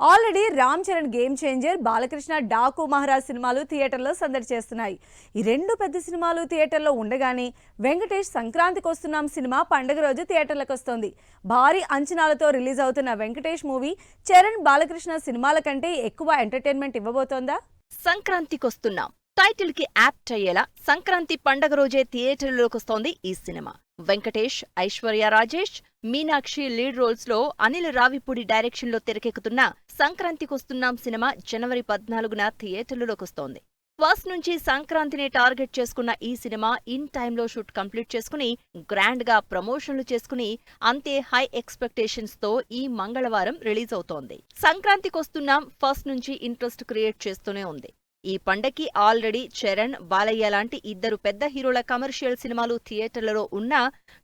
Already Ram Charan game changer, Balakrishna Daaku Maharaj సినిమాలు థియేటర్లో సందడి చేస్తున్నాయి. ఈ రెండు పెద్ద సినిమాలు థియేటర్లో ఉండగానే వెంకటేష్ సంక్రాంతికి వస్తున్నాం సినిమా పండుగ రోజు థియేటర్లకు వస్తోంది. భారీ అంచనాలతో రిలీజ్ అవుతున్న వెంకటేష్ మూవీ చరణ్, బాలకృష్ణ సినిమాల కంటే ఎక్కువ ఎంటర్టైన్మెంట్ ఇవ్వబోతోందా? సంక్రాంతికొస్తున్నాం టైటిల్ కి యాప్ట్ అయ్యేలా సంక్రాంతి పండగ రోజే థియేటర్లోకొస్తోంది ఈ సినిమా. వెంకటేష్, ఐశ్వర్య రాజేష్, మీనాక్షి లీడ్ రోల్స్ లో అనిల్ రావిపూడి డైరెక్షన్ లో తెరకెక్కుతున్న సంక్రాంతికొస్తున్నాం సినిమా జనవరి 14న థియేటర్లలోకొస్తోంది. ఫస్ట్ నుంచి సంక్రాంతిని టార్గెట్ చేసుకున్న ఈ సినిమా ఇన్ టైంలో షూట్ కంప్లీట్ చేసుకుని గ్రాండ్ గా ప్రమోషన్లు చేసుకుని అంతే హై ఎక్స్పెక్టేషన్స్ తో ఈ మంగళవారం రిలీజ్ అవుతోంది. సంక్రాంతికొస్తున్నాం ఫస్ట్ నుంచి ఇంట్రెస్ట్ క్రియేట్ చేస్తూనే ఉంది. ఈ పండగకి ఆల్రెడీ చరణ్, బాలయ్య లాంటి ఇద్దరు పెద్ద హీరోల కమర్షియల్ సినిమాలు థియేటర్లలో ఉన్నా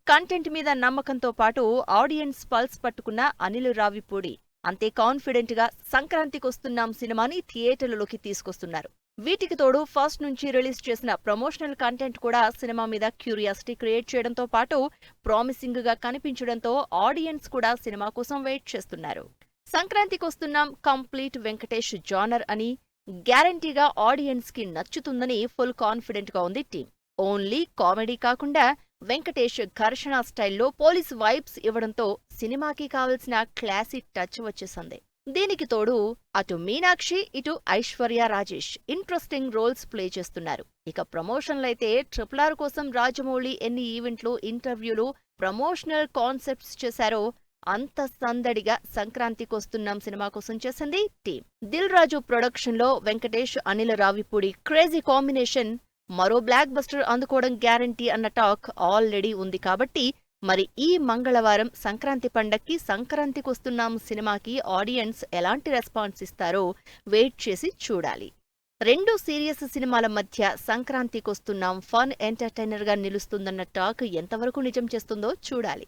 కంటెంట్ మీద నమ్మకంతో పాటు ఆడియన్స్ పల్స్ పట్టుకున్న అనిల్ రావిపూడి అంతే కాన్ఫిడెంట్ గా సంక్రాంతికొస్తున్నాం సినిమాని థియేటర్లలోకి తీసుకొస్తున్నారు. వీటికి తోడు ఫస్ట్ నుంచి రిలీజ్ చేసిన ప్రమోషనల్ కంటెంట్ కూడా సినిమా మీద క్యూరియాసిటీ క్రియేట్ చేయడంతో పాటు ప్రామిసింగ్ గా కనిపించడంతో ఆడియన్స్ కూడా సినిమా కోసం వెయిట్ చేస్తున్నారు. సంక్రాంతికొస్తున్నాం కంప్లీట్ వెంకటేష్ జానర్ అని, గ్యారంటీగా ఆడియన్స్ కి నచ్చుతుందని ఫుల్ కాన్ఫిడెంట్ గా ఉంది టీం. ఓన్లీ కామెడీ కాకుండా వెంకటేష్ ఘర్షణ స్టైల్లో పోలీస్ వైబ్స్ ఇవ్వడంతో సినిమాకి కావలసిన క్లాసీ టచ్ వచ్చేసింది. దీనికి తోడు అటు మీనాక్షి, ఇటు Aishwarya Rajesh interesting roles play చేస్తున్నారు. ఇక ప్రమోషన్లైతే RRR కోసం రాజమౌళి ఎన్ని ఈవెంట్లు, ఇంటర్వ్యూలు, ప్రమోషనల్ కాన్సెప్ట్స్ చేశారో అంత సందడిగా సంక్రాంతికొస్తున్నాం సినిమా కోసం చేసింది టీం. దిల్ రాజు ప్రొడక్షన్ లో వెంకటేష్, అనిల్ రావిపూడి క్రేజీ కాంబినేషన్ మరో బ్లాక్ బస్టర్ అందుకోవడం గ్యారంటీ అన్న టాక్ ఆల్రెడీ ఉంది. కాబట్టి మరి ఈ మంగళవారం సంక్రాంతి పండక్కి సంక్రాంతికొస్తున్నాం సినిమాకి ఆడియన్స్ ఎలాంటి రెస్పాన్స్ ఇస్తారో వెయిట్ చేసి చూడాలి. రెండు సీరియస్ సినిమాల మధ్య సంక్రాంతికొస్తున్నాం ఫన్ ఎంటర్టైనర్ గా నిలుస్తుందన్న టాక్ ఎంతవరకు నిజం చేస్తుందో చూడాలి.